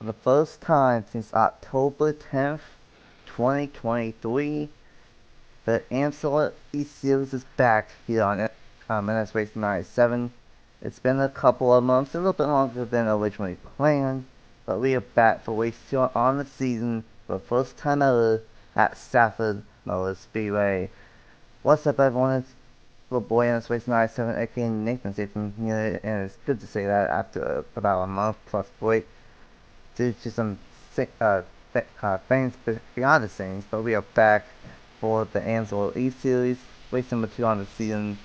For the first time since October 10th, 2023, the Amsoil Series is back here on NS Race 97. It's been a couple of months, a little bit longer than originally planned, but we are back for race 2 on the season for the first time ever at Stafford Motor Speedway. What's up, everyone? It's little boy NS Race 97, aka Nathan Stapleton here, and it's good to say that after about a month plus break due to some things beyond the scenes, but we are back for the Amsoil Series, race number 2 on the season.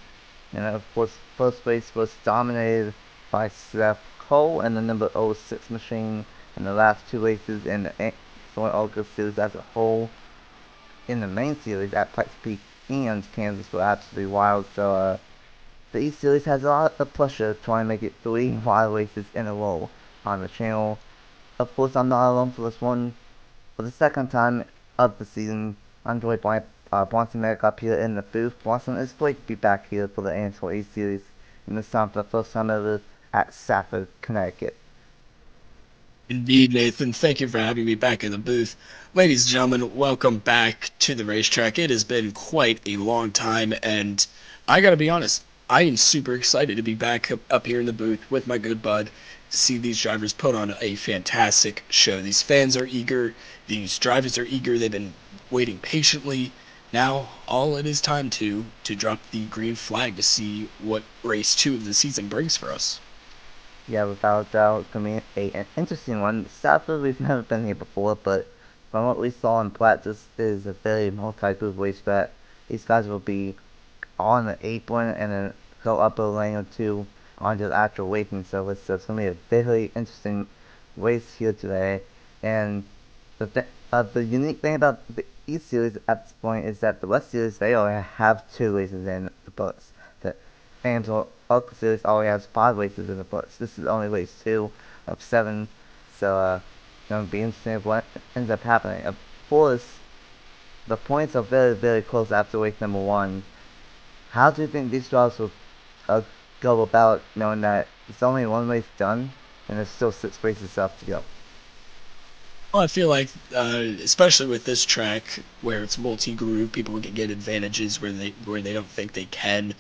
And of course, first race was dominated by Seth Cole and the number 06 machine, and the last two races in the Amsoil ARCA Series as a whole, in the main series at Pikes Peak and Kansas, were absolutely wild. So the Series has a lot of pressure trying to make it 3 wild races in a row on the channel. Of course, I'm not alone for this one. For the second time of the season, I'm joined by Bronson Merrick up here in the booth. Bronson, it's great to be back here for the Amsoil Series, and this time for the first time ever at Stafford, Connecticut. Indeed, Nathan. Thank you for having me back in the booth. Ladies and gentlemen, welcome back to the racetrack. It has been quite a long time, and I gotta be honest, I am super excited to be back up here in the booth with my good bud to see these drivers put on a fantastic show. These fans are eager, these drivers are eager, they've been waiting patiently. Now, all it is time to drop the green flag to see what race 2 of the season brings for us. Yeah, without a doubt, it's going to be an interesting one. Stafford, we've never been here before, but from what we saw in practice, is a very multi-groove racetrack. These guys will be on the apron and then go up a lane or two onto the actual racing, so it's going to be a very interesting race here today. And the unique thing about the East Series at this point is that the West Series, they only have 2 races in the books. The Amsoil ARCA Series already has 5 races in the books. This is only race 2 of 7, so it's going to be interesting what ends up happening. Of course, the points are very, very close after race number 1. How do you think these drivers will go about knowing that it's only one race done and there's still 6 races left to go? Well, I feel like, especially with this track where it's multi-group, people can get advantages where they don't think they can.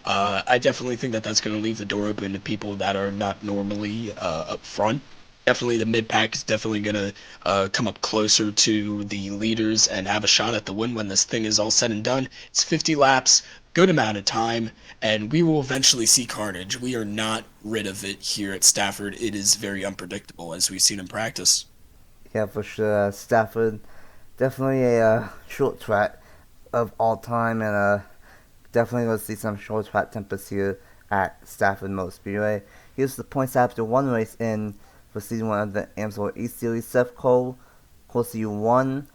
I definitely think that that's going to leave the door open to people that are not normally up front. Definitely, the mid pack is definitely going to come up closer to the leaders and have a shot at the win when this thing is all said and done. It's 50 laps, good amount of time, and we will eventually see carnage. We are not rid of it here at Stafford. It is very unpredictable, as we've seen in practice. Yeah, for sure. Stafford, definitely a short track of all time, and definitely going to see some short track tempers here at Stafford Motor Speedway. Here's the points after one race in for season 1 of the Amsoil Series. Seth Cole, of course, he won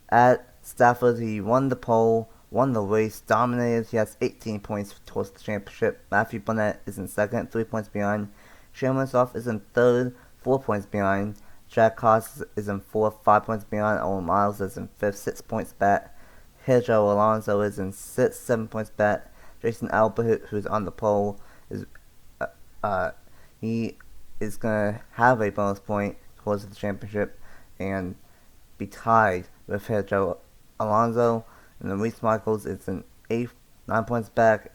at Stafford. He won the pole, won the race, dominated. He has 18 points towards the championship. Matthew Burnett is in second, 3 points behind. Shane Winsoff is in third, 4 points behind. Jack Haas is in 4th, 5 points behind. Owen Miles is in 5th, 6 points back. Pedro Alonso is in 6th, 7 points back. Jason Albert, who's on the pole, he is going to have a bonus point towards the championship and be tied with Pedro Alonso. And then Reese Michaels is in 8th, 9 points back.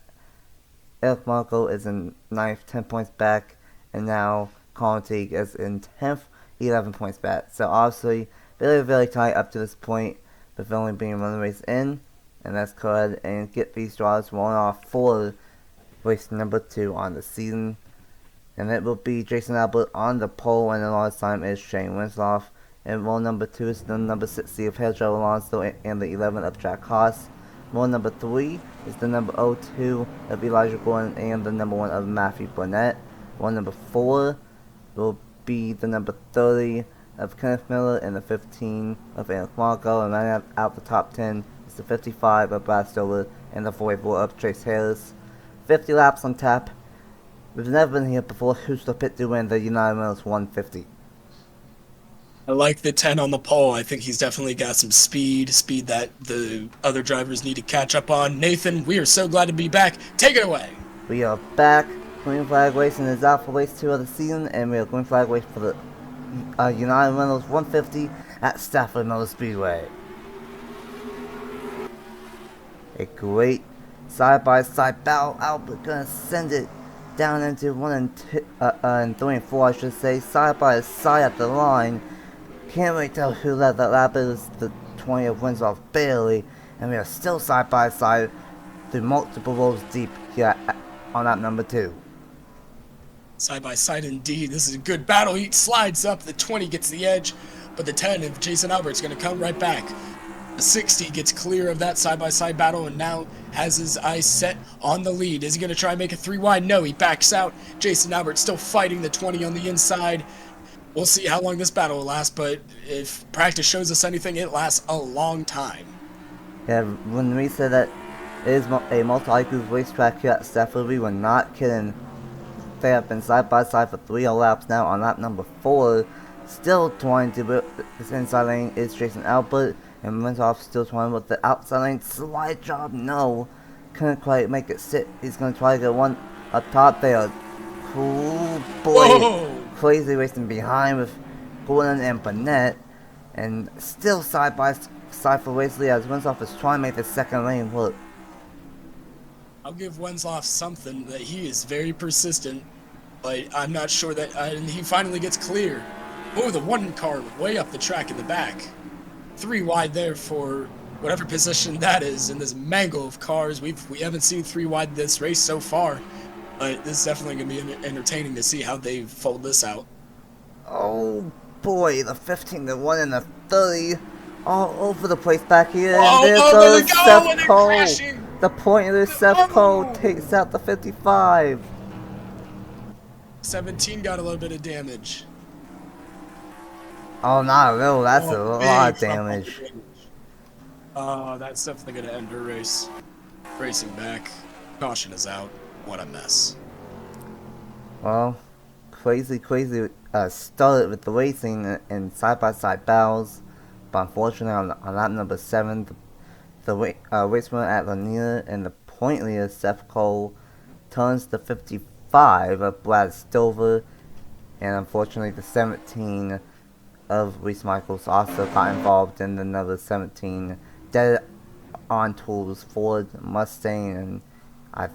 Eric Marco is in 9th, 10 points back. And now Colin Teague is in 10th, 11 points back. So obviously, very, very tight up to this point, with only being one race in. And let's go ahead and get these draws rolling off for race number 2 on the season. And it will be Jason Albert on the pole, and the last time is Shane Winsoff. And roll number 2 is the number 60 of Pedro Alonso and the 11 of Jack Haas. Roll number 3 is the number 02 of Elijah Gordon and the number 1 of Matthew Burnett. Roll number 4 will be the number 30 of Kenneth Miller and the 15 of Eric Marco. And running out the top 10 is the 55 of Brad Stoller and the 44 of Chase Harris. 50 laps on tap. We've never been here before. Who's the pit to win the United Mills 150? I like the 10 on the pole. I think he's definitely got some speed that the other drivers need to catch up on. Nathan, we are so glad to be back. Take it away. We are back. Green flag racing is out for race 2 of the season, and we are green flag race for the United Reynolds 150 at Stafford Motor Speedway. A great side-by-side battle. Albert gonna send it down into 1 and 3 and 4, I should say, side-by-side at the line. Can't wait till who led that lap. It was the 20 of Winslow Bailey, and we are still side-by-side through multiple rows deep here on lap number 2. Side by side indeed. This is a good battle. He slides up. The 20 gets the edge, but the 10 of Jason Albert's going to come right back. The 60 gets clear of that side by side battle and now has his eyes set on the lead. Is he going to try and make it 3 wide? No, he backs out. Jason Albert still fighting the 20 on the inside. We'll see how long this battle will last, but if practice shows us anything, it lasts a long time. Yeah, when we said that it is a multi-group racetrack here at Stafford, we were not kidding. They have been side by side for 3 laps now. On lap number 4, still trying to whip this inside lane is Jason Albert, and Wintoff still trying with the outside lane. Slide job, no, couldn't quite make it sit. He's gonna try to get one up top there. Cool boy. Whoa! Crazy racing behind with Gordon and Burnett, and still side by side for Wesley as Wintoff is trying to make the second lane work. I'll give Wensloff something, that he is very persistent, but I'm not sure that, and he finally gets clear. Oh, the 1 car way up the track in the back. 3 wide there for whatever position that is in this mangle of cars. We haven't seen 3 wide this race so far, but this is definitely going to be entertaining to see how they fold this out. Oh boy, the 15, the 1, and the 30 all over the place back here. Oh, And there there goes they go, Seth and they're Cole. crashing. The pointer Seth Cole takes out the 55. 17 got a little bit of damage. Oh, not a little. That's a lot of big damage. Oh, that's definitely going to end her race. Racing back. Caution is out. What a mess. Well, crazy started with the racing and side-by-side battles. But unfortunately, on lap number 7, the raceman at Lanier and the point leader Seth Cole turns the 55 of Brad Stover, and unfortunately the 17 of Reese Michaels also got involved in another 17 dead on tools Ford Mustang, and I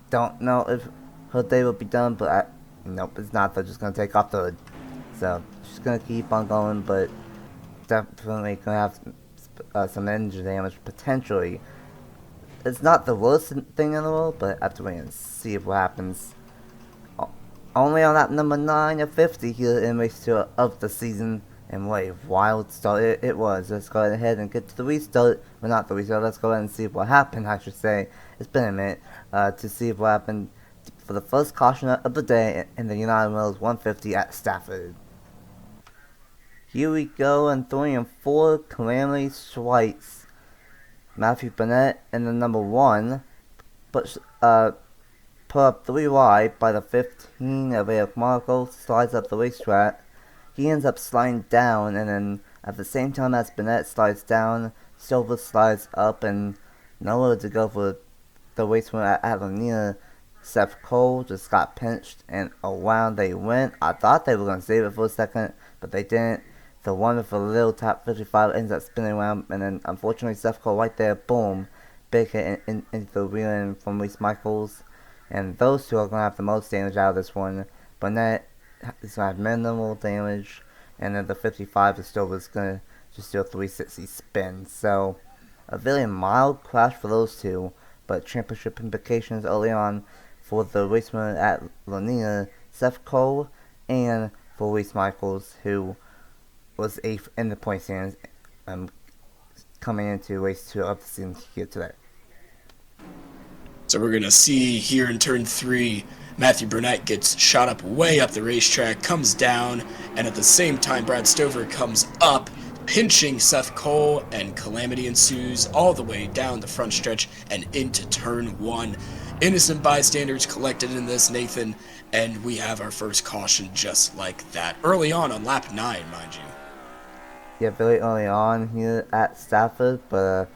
don't know if her day will be done, but nope, it's not. They're just gonna take off the hood, so she's gonna keep on going, but definitely gonna have some engine damage potentially. It's not the worst thing in the world, but I have to wait and see what happens. Only on that number 9 of 50 here in race 2 of the season, and what a wild start it was. Let's go ahead and get to the restart. Well, not the restart, let's go ahead and see what happened, I should say. It's been a minute to see what happened for the first caution of the day in the United Reynolds 150 at Stafford. Here we go in 3 and 4, Calamity Schweitz. Matthew Burnett in the number 1, but put up 3 wide by the 15 of Eric Marco, slides up the racetrack. He ends up sliding down, and then at the same time as Burnett slides down, Silver slides up, and nowhere to go for the raceman at Lanier. Seth Cole just got pinched, and around they went. I thought they were going to save it for a second, but they didn't. The one with a little top 55 ends up spinning around, and then unfortunately Seth Cole right there, boom, big hit into the rear end from Reese Michaels, and those two are going to have the most damage out of this one. Burnett is going to have minimal damage, and then the 55 is still was going to just do a 360 spin. So a very mild crash for those two, but championship implications early on for the raceman at Lanier, Seth Cole, and for Reese Michaels, who was 8th in the point standings coming into race 2 of the season here today. So we're going to see here in turn 3, Matthew Burnett gets shot up way up the racetrack, comes down, and at the same time Brad Stover comes up, pinching Seth Cole, and calamity ensues all the way down the front stretch and into turn 1. Innocent bystanders collected in this, Nathan, and we have our first caution just like that. Early on lap 9, mind you. Yeah, very early on here at Stafford, but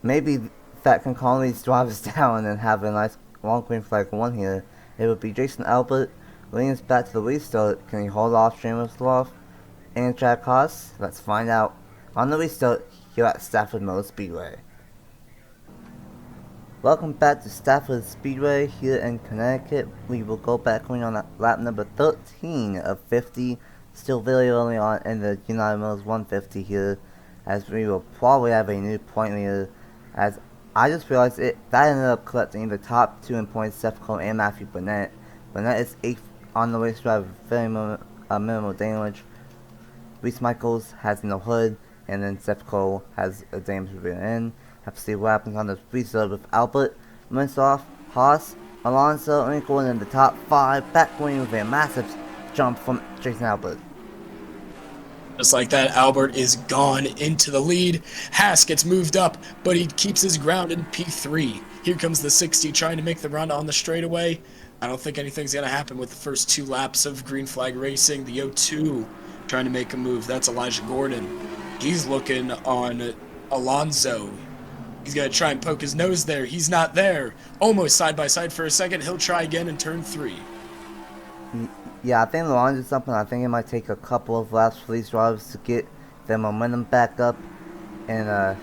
maybe that can calm these drivers down and have a nice long green flag 1 here. It would be Jason Albert leans back to the restart. Can he hold off Shameless Love? and track costs? Let's find out on the restart here at Stafford Motor Speedway. Welcome back to Stafford Speedway here in Connecticut. We will go back on lap number 13 of 50, still very early on in the United Motors 150 here, as we will probably have a new point leader, as I just realized that ended up collecting the top 2 in points, Seth Cole and Matthew Burnett. Burnett is 8th on the race drive with very minimal damage. Reese Michaels has no hood, and then Seth Cole has a damage rear end. Have to see what happens on the restart with Albert, Munsoff, Haas, Alonso, and Gordon in the top 5, back winning with a massive jump from Jason Albert. Just like that, Albert is gone into the lead. Haas gets moved up, but he keeps his ground in P3. Here comes the 60 trying to make the run on the straightaway. I don't think anything's going to happen with the first 2 laps of green flag racing. The 02 trying to make a move. That's Elijah Gordon. He's looking on Alonso. He's going to try and poke his nose there. He's not there. Almost side by side for a second. He'll try again in turn 3. Yeah, I think Alonso's something. I think it might take a couple of laps for these drivers to get their momentum back up and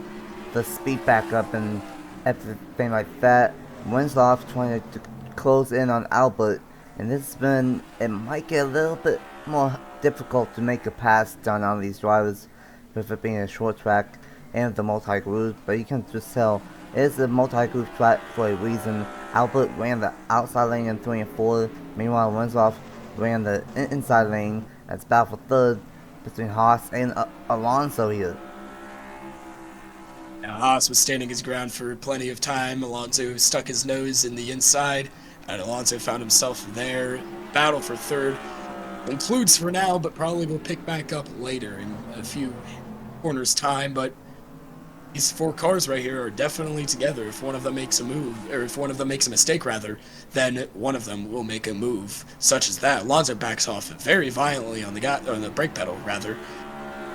the speed back up and everything like that. Winslow trying to close in on Albert, and it might get a little bit more difficult to make a pass done on these drivers with it being a short track and the multi-groove, but you can just tell it is a multi-groove track for a reason. Albert ran the outside lane in 3 and 4, meanwhile Winslow ran the inside lane. That's battle for third between Haas and Alonso here. Now Haas was standing his ground for plenty of time. Alonso stuck his nose in the inside, and Alonso found himself there. Battle for third concludes for now, but probably will pick back up later in a few corners time. But these 4 cars right here are definitely together. If one of them makes a move, or if one of them makes a mistake rather, then one of them will make a move such as that. Alonso backs off very violently on the brake pedal rather,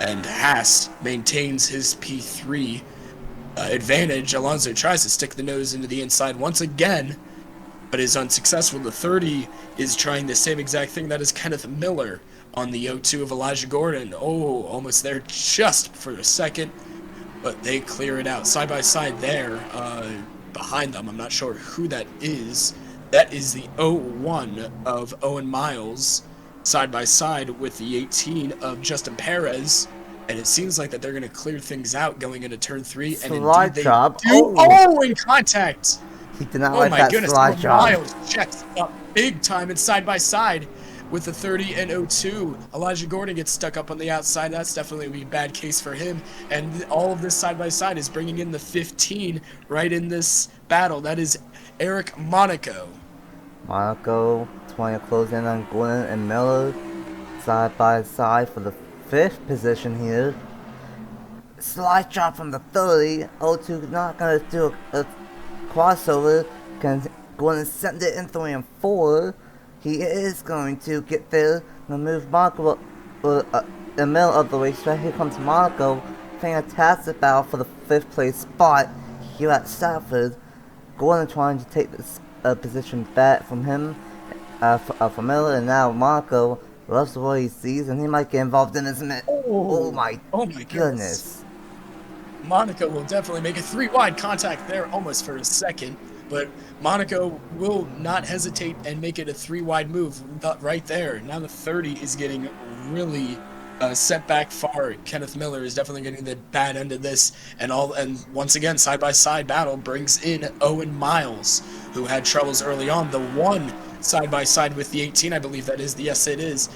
and Haas maintains his P3 advantage. Alonso tries to stick the nose into the inside once again, but is unsuccessful. The 30 is trying the same exact thing. That is Kenneth Miller on the 02 of Elijah Gordon. Oh, almost there just for a second, but they clear it out. Side by side there, behind them, I'm not sure who that is. That is the 01 of Owen Miles, side by side with the 18 of Justin Perez. And it seems like that they're going to clear things out going into turn 3. And indeed they do. Oh, in contact! He did not like that slide job. Miles checks up big time and side by side with the 30 and 02. Elijah Gordon gets stuck up on the outside. That's definitely a bad case for him. And all of this side by side is bringing in the 15 right in this battle. That is Eric Monaco. Monaco trying to close in on Gordon and Miller side by side for the 5th position here. Slide job from the 30. 02 not going to do a crossover. Can Gordon send it in 3 and 4? He is going to get there and move Monaco in the middle of the racetrack. Here comes Monaco. Fantastic battle for the 5th place spot here at Stafford. Gordon trying to take this position back from him, from Miller, and now Monaco loves what he sees, and he might get involved in this. Oh my goodness. Monaco will definitely make a 3 wide contact there almost for a second, but Monaco will not hesitate and make it a 3 wide move right there. Now the 30 is getting really set back far. Kenneth Miller is definitely getting the bad end of this, and once again side by side battle brings in Owen Miles, who had troubles early on. The 1 side by side with the 18, I believe that is. Yes, it is.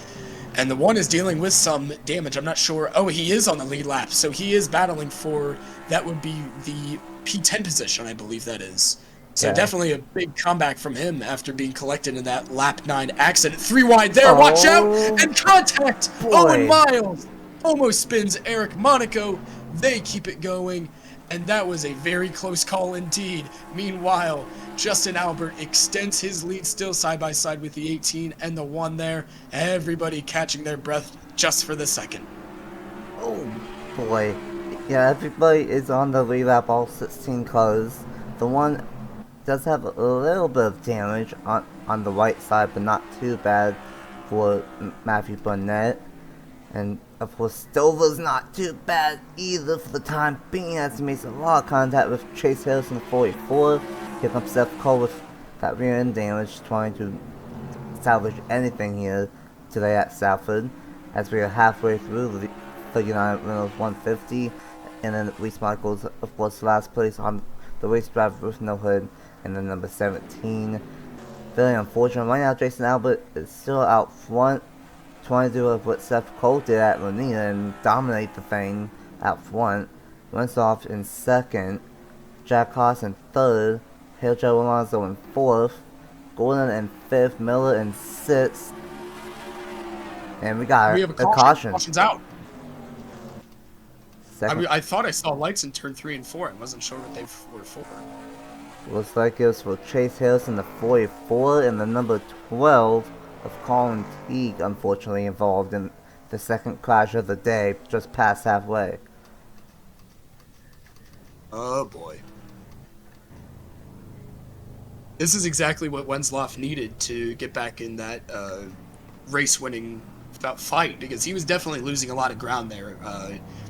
And the 1 is dealing with some damage. I'm not sure. Oh, he is on the lead lap, so he is battling for, that would be the P10 position, I believe that is. So definitely a big comeback from him after being collected in that lap 9 accident. 3 wide there, watch out, and contact! Boy. Owen Miles almost spins Eric Monaco. They keep it going, and that was a very close call indeed. Meanwhile, Justin Albert extends his lead still side by side with the 18 and the 1 there. Everybody catching their breath just for the second. Oh boy. Yeah, everybody is on the lead lap, all 16 cars. The 1 does have a little bit of damage on the right side, but not too bad for Matthew Burnett. And Of course, Stover's not too bad either for the time being, as he makes a lot of contact with Chase Harrison 44. Here comes Seth Cole with that rear end damage, trying to salvage anything here today at Stafford, as we are halfway through the United Reynolds 150, and then Reese Michaels, of course, last place on the race driver with no hood, and then number 17. Very unfortunate. Right now, Jason Albert is still out front, trying to do what Seth Cole did at Lonita and dominate the thing out front. Runs off in second, Jack Haas in third, Joe Alonso in fourth, Gordon in fifth, Miller in sixth, and we got have a caution. Caution's out. I thought I saw lights in turn 3 and 4. I wasn't sure what they were for. Looks like it was for Chase Harrison, the 44, and the number 12 of Colin Teague, unfortunately involved in the second crash of the day, just past halfway. Oh boy. This is exactly what Wenzloff needed to get back in that race-winning fight, because he was definitely losing a lot of ground there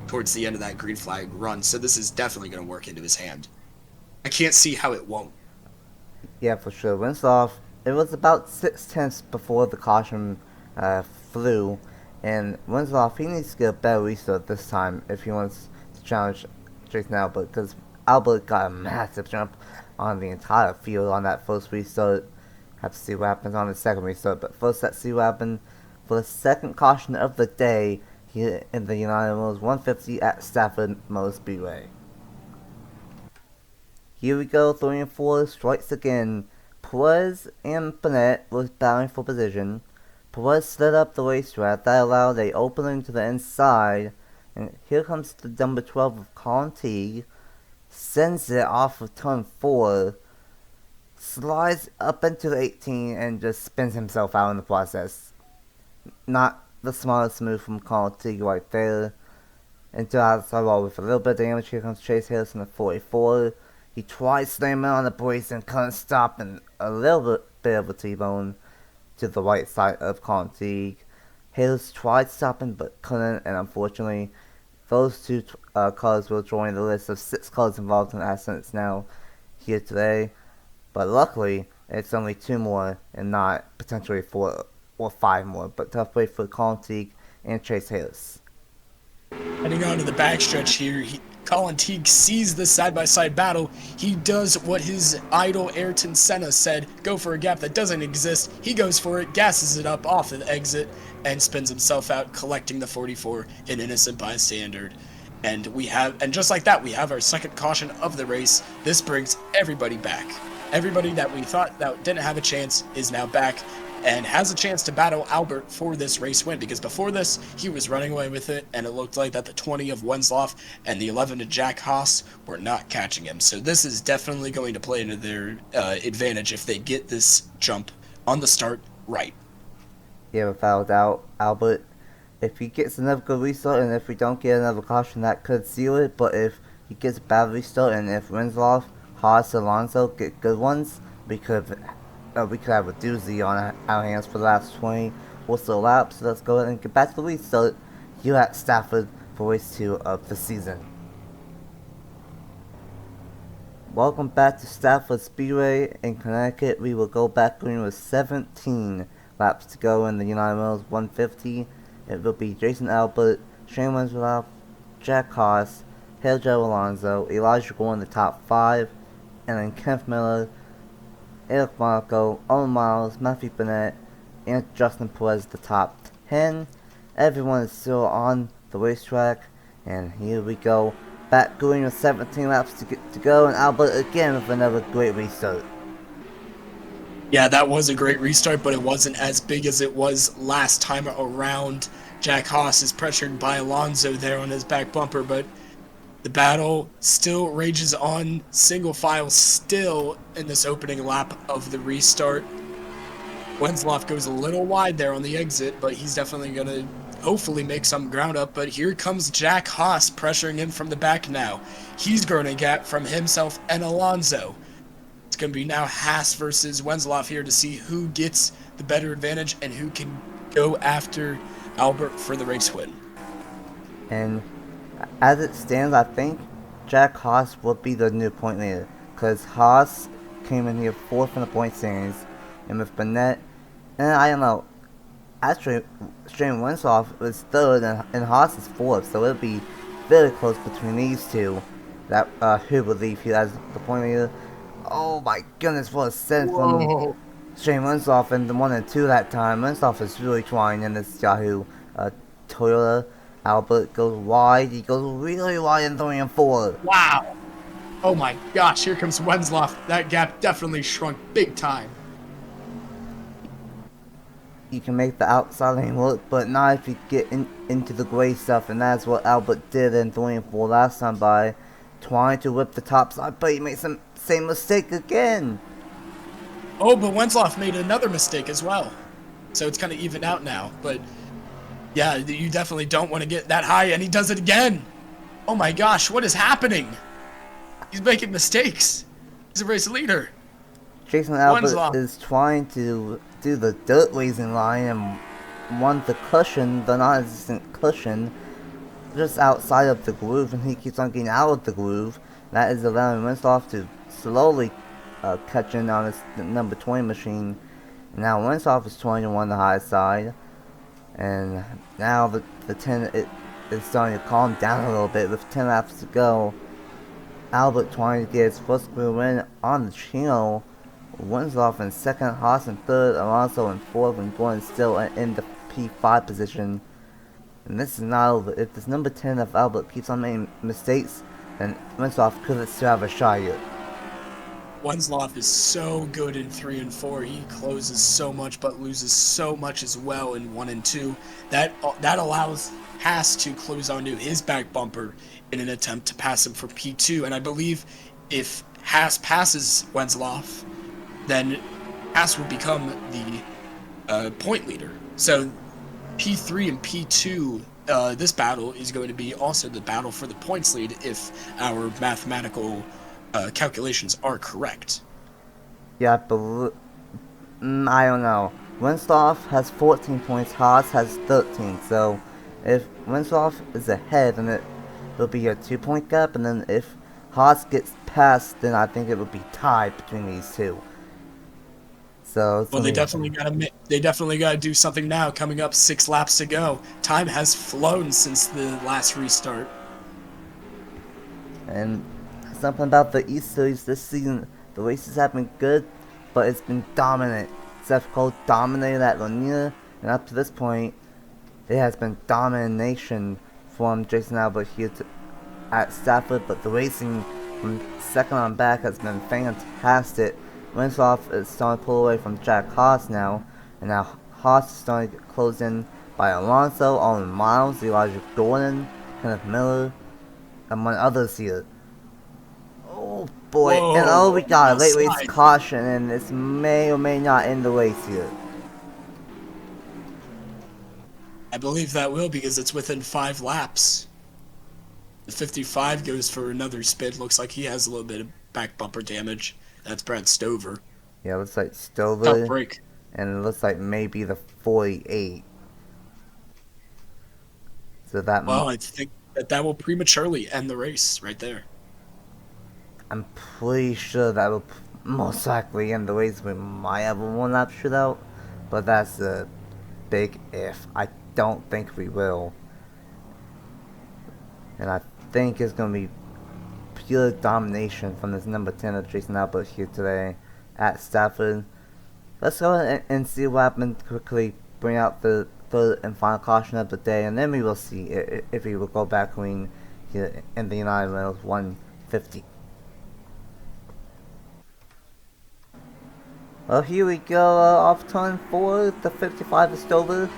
towards the end of that green flag run, so this is definitely going to work into his hand. I can't see how it won't. Yeah, for sure. Winslow, it was about 6/10 before the caution flew, and Winslow, he needs to get a better restart this time if he wants to challenge Jason Albert, because Albert got a massive jump on the entire field on that first restart. Have to see what happens on the second restart, but first let's see what happened for the second caution of the day here in the United Reynolds 150 at Stafford Motor Speedway. Here we go, 3 and 4 strikes again. Perez and Bennett was battling for position. Perez slid up the racetrack, that allowed a opening to the inside, and here comes the number 12 of Colin Teague, sends it off of turn 4, slides up into the 18 and just spins himself out in the process. Not the smartest move from Colin Teague right there. Into outside wall with a little bit of damage. Here comes Chase Harrison at 44. He tried slamming on the brakes and couldn't stop, and a little bit of a T-bone to the right side of Colin Teague. Harris tried stopping but couldn't, and unfortunately those two cars will join the list of 6 cars involved in accidents now here today. But luckily, it's only 2 more and not potentially 4 or 5 more. But tough way for Colin Teague and Chase Harris. Heading on to the backstretch here, Colin Teague sees this side-by-side battle. He does what his idol Ayrton Senna said, go for a gap that doesn't exist. He goes for it, gasses it up off the exit, and spins himself out, collecting the 44, an innocent bystander. And just like that, we have our second caution of the race. This brings everybody back. Everybody that we thought that didn't have a chance is now back and has a chance to battle Albert for this race win, because before this, he was running away with it, and it looked like that the 20 of Wenzloff and the 11 of Jack Haas were not catching him. So this is definitely going to play into their advantage if they get this jump on the start right. Yeah, without a doubt, Albert, if he gets another good restart, and if we don't get another caution, that could seal it. But if he gets a bad restart, and if Wenzloff, Haas, Alonso get good ones, we could have a doozy on our hands for the last 20 or so laps. So let's go ahead and get back to the restart here at Stafford for race 2 of the season. Welcome back to Stafford Speedway in Connecticut. We will go back green with 17 laps to go in the United Reynolds 150. It will be Jason Albert, Shane Wenzloff, Jack Haas, Joe Alonso, Elijah Gordon in the top 5, and then Kenneth Miller, Eric Marco, Owen Miles, Matthew Bennett, and Justin Perez the top 10. Everyone is still on the racetrack, and here we go. Back going with 17 laps to go, and Albert again with another great restart. Yeah, that was a great restart, but it wasn't as big as it was last time around. Jack Haas is pressured by Alonso there on his back bumper, but the battle still rages on, single file still in this opening lap of the restart. Wenzloff goes a little wide there on the exit, but he's definitely going to hopefully make some ground up. But here comes Jack Haas pressuring him from the back now. He's growing a gap from himself and Alonso. It's going to be now Haas versus Wenzloff here to see who gets the better advantage and who can go after Albert for the race win. And as it stands, I think Jack Haas will be the new point leader, because Haas came in here 4th in the point standings, and with Bennett, and I don't know, actually, Strain Winslow was 3rd, and Haas is 4th, so it'll be very close between these two, that who will leave here as the point leader. Oh my goodness, what a sense from Whoa. Shane Winslow in the 1 and 2 that time. Winslow is really trying in this Yahoo Toyota. Albert goes wide. He goes really wide in 3 and 4. Wow. Oh my gosh, here comes Wensloff. That gap definitely shrunk big time. You can make the outside lane work, but not if you get into the gray stuff, and that's what Albert did in 3 and 4 last time by trying to whip the top side, but he made some same mistake again. Oh, but Wensloff made another mistake as well. So it's kind of evened out now. But yeah, you definitely don't want to get that high, and he does it again. Oh my gosh, what is happening? He's making mistakes. He's a race leader. Jason Albert Wensloff is trying to do the dirt racing line and want the cushion, the non-existent cushion, just outside of the groove, and he keeps on getting out of the groove. That is allowing Winslow to slowly catch in on his number 20 machine. Now Winslow is 21 on the high side, and now the 10 is starting to calm down a little bit with 10 laps to go. Albert trying to get his first career win on the channel. Winslow in 2nd, Haas in 3rd, Alonso in 4th, and Gordon still in the P5 position. And this is not over. If this number 10 of Albert keeps on making mistakes, then Winslow could still have a shot here. Wensloff is so good in 3 and 4. He closes so much, but loses so much as well in 1 and 2. That allows Haas to close onto his back bumper in an attempt to pass him for P2. And I believe if Haas passes Wensloff, then Haas will become the point leader. So P3 and P2, this battle is going to be also the battle for the points lead if our mathematical calculations are correct. Yeah, I don't know. Winslow has 14 points, Haas has 13. So if Winslow is ahead, then it will be a 2-point gap, and then if Haas gets past, then I think it will be tied between these two. So well, they definitely gotta do something now. Coming up, 6 laps to go. Time has flown since the last restart. And something about the East Series this season, the races have been good, but it's been dominant. Seth Cole dominated at Lanier, and up to this point, it has been domination from Jason Albert here at Stafford, but the racing from 2nd on back has been fantastic. Winslow is starting to pull away from Jack Haas now, and now Haas is starting to get closed in by Alonso, Owen Miles, Elijah Gordon, Kenneth Miller, among others here. Oh boy, Whoa, and we got a late slide. race caution, and this may or may not end the race here. I believe that will, because it's within 5 laps. The 55 goes for another spin. Looks like he has a little bit of back bumper damage. That's Brad Stover. Yeah, it looks like Tough Stover, break. and it looks like maybe the 48. So that Well, I think that will prematurely end the race right there. I'm pretty sure that will most likely end the race. We might have a 1-lap shootout, but that's a big if. I don't think we will. And I think it's going to be pure domination from this number 10 of Jason Albert here today at Stafford. Let's go ahead and see what happened quickly. Bring out the 3rd and final caution of the day, and then we will see if we will go back clean here in the United Rails 150. Well, here we go, off turn 4, the 55 is Stover.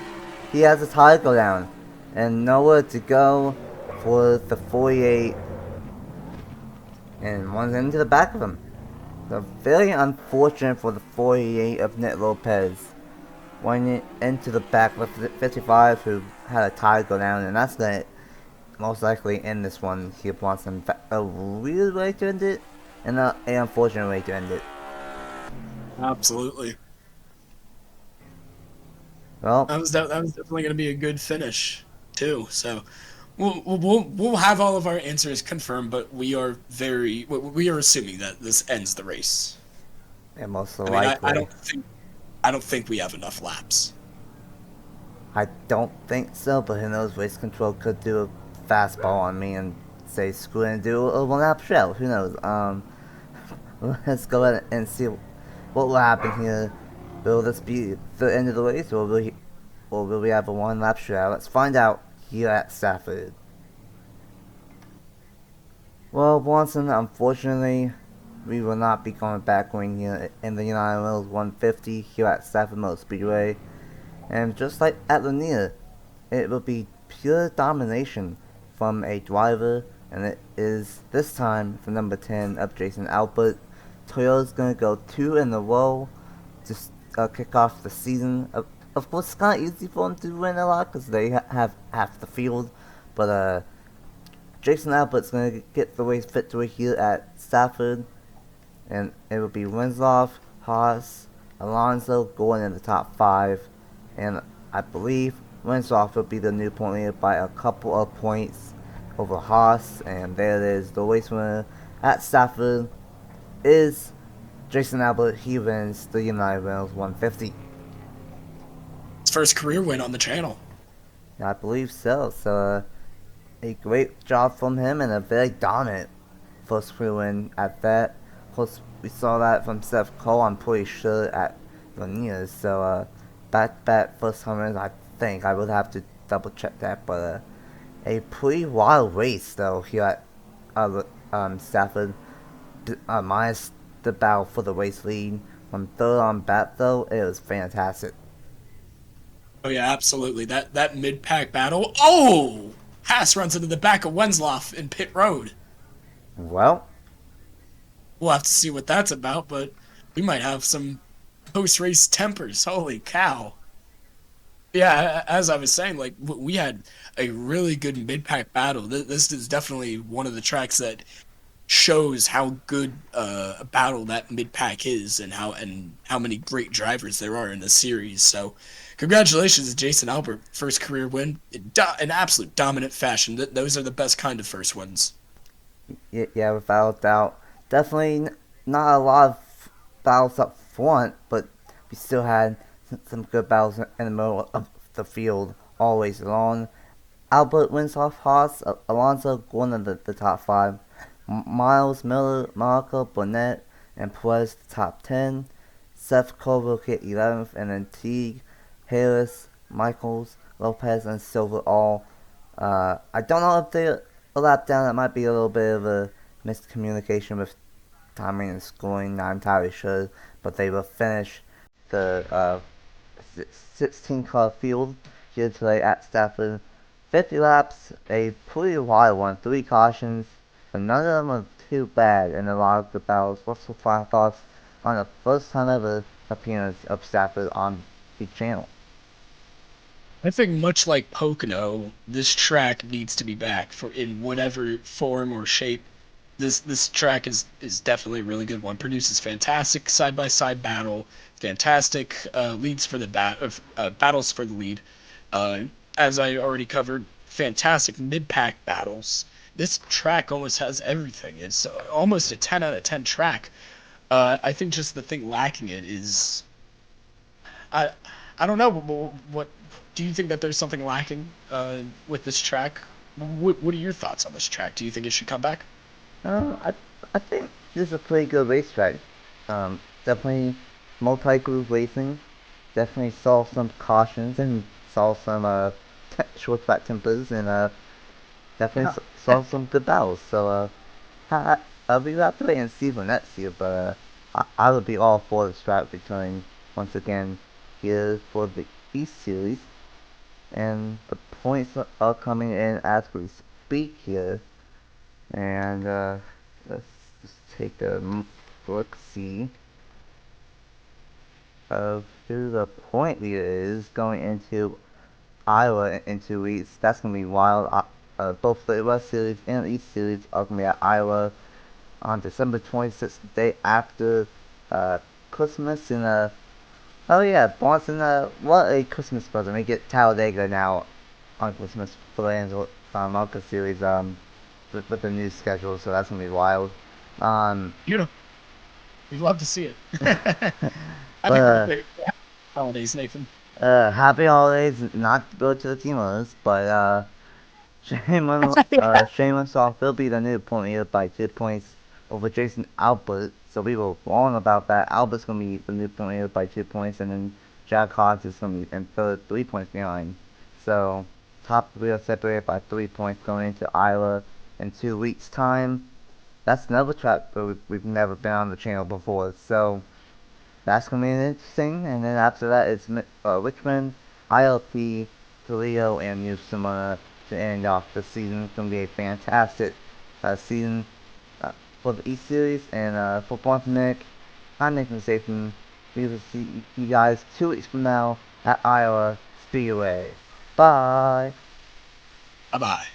He has a tire go down, and nowhere to go for the 48, and runs into the back of him. So very unfortunate for the 48 of Nick Lopez. Running into the back of the 55 who had a tire go down, and that's going to most likely end this one. He wants a weird way to end it, and an unfortunate way to end it. Absolutely. Well, That was definitely going to be a good finish, too. So We'll have all of our answers confirmed, but we are assuming that this ends the race. And most I mean, likely. I don't think we have enough laps. I don't think so, but who knows, race control could do a fastball on me and say screw it and do a one lap shell. Who knows? Let's go ahead and see what will happen here. Will this be the end of the race, or will we have a one lap shell? Let's find out here at Stafford. Well, Watson, unfortunately, we will not be going back going here in the United Mills 150 here at Stafford Motor Speedway. And just like at Lanier, it will be pure domination from a driver, and it is this time for number 10 of Jason Albert. Toyota's going to go 2 in a row to kick off the season. Of course, it's kind of easy for them to win a lot because they have half the field, but Jason Albert's going to get the race victory here at Stafford, and it will be Winslow, Haas, Alonso going in the top 5, and I believe Winslow will be the new point leader by a couple of points over Haas, and there it is. The race winner at Stafford is Jason Albert. He wins the United Rentals 150. His first career win on the channel. I believe so. So a great job from him and a very dominant first career win at that. Of course, we saw that from Seth Cole, I'm pretty sure, at Lanier. So back first time wins, I think. I would have to double check that, but a pretty wild race though here at Stafford. Minus the battle for the race lead from third on back though, it was fantastic. Oh yeah, absolutely. That mid pack battle. Oh, Haas runs into the back of Wensloff in pit road. Well, We'll have to see what that's about, but we might have some post race tempers. Holy cow! Yeah, as I was saying, like we had a really good mid pack battle. This is definitely one of the tracks that shows how good a battle that mid pack is, and how many great drivers there are in the series. So, congratulations to Jason Albert, first career win in absolute dominant fashion. Those are the best kind of first wins. yeah, without doubt. Definitely not a lot of battles up front, but we still had some good battles in the middle of the field all race long. Albert wins off Haas, Alonso going in the top 5. Miles, Miller, Marco, Burnett, and Perez the top 10. Seth Cole will hit 11th, and then Teague, Harris, Michaels, Lopez, and Silver all. I don't know if they're a lap down. That might be a little bit of a miscommunication with timing and scoring. Not entirely sure, but they will finish the 16-car field here today at Stafford. 50 laps, a pretty wild one. 3 cautions, but none of them are too bad in a lot of the battles. What's your final thoughts on the first time ever appearance of Stafford on the channel? I think much like Pocono, this track needs to be back for in whatever form or shape. This track is definitely a really good one. Produces fantastic side by side battle, fantastic leads for the battles for the lead. Uh, as I already covered, fantastic mid pack battles. This track almost has everything. It's almost a 10 out of 10 track. I think just the thing lacking it is I I don't know what do you think that there's something lacking with this track? What are your thoughts on this track? Do you think it should come back? I think this is a pretty good racetrack. Definitely multi-group racing. Definitely saw some cautions and saw some short track tempers, and definitely saw some good battles. So we will have to wait and see for next year, but I would be all for this track returning once again here for the East Series, and the points are coming in as we speak here. And let's just take a look see of who the point leader is going into Iowa in 2 weeks. That's gonna be wild. Both the West Series and the East Series are gonna be at Iowa on December 26th, the day after Christmas. And oh yeah, Boston. What a Christmas present! We get Talladega now on Christmas for ARCA Series with the new schedule, so that's gonna be wild. We'd love to see it. But Holidays, Nathan. happy holidays, not to go to the Timos, but shame on Soft. He'll be the new point leader by 2 points over Jason Albert. So we were wrong about that. Albert's gonna be the new point leader by 2 points, and then Jack Hodge is gonna be in third, 3 points behind. So top three are separated by 3 points going into Iowa in 2 weeks' time. That's another track that we've never been on the channel before. So that's gonna be interesting. And then after that, it's Richmond, ILP, Toledo, and New Smyrna to end off the season. It's gonna be a fantastic season for the East Series. And for Nick, I'm Nathan Stapleton. We will see you guys 2 weeks from now at Iowa Speedway. Bye. Bye-bye.